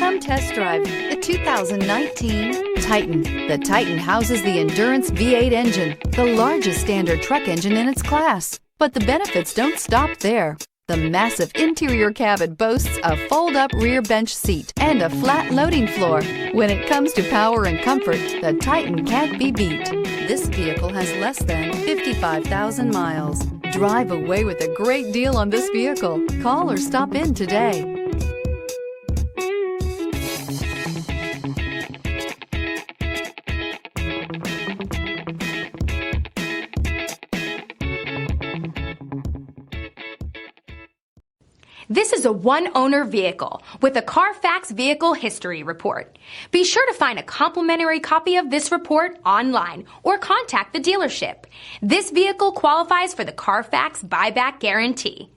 Come test drive the 2019 Titan. The Titan houses the Endurance V8 engine, the largest standard truck engine in its class. But the benefits don't stop there. The massive interior cabin boasts a fold-up rear bench seat and a flat loading floor. When it comes to power and comfort, the Titan can't be beat. This vehicle has less than 55,000 miles. Drive away with a great deal on this vehicle. Call or stop in today. This is a one-owner vehicle with a Carfax Vehicle History Report. Be sure to find a complimentary copy of this report online or contact the dealership. This vehicle qualifies for the Carfax Buyback Guarantee.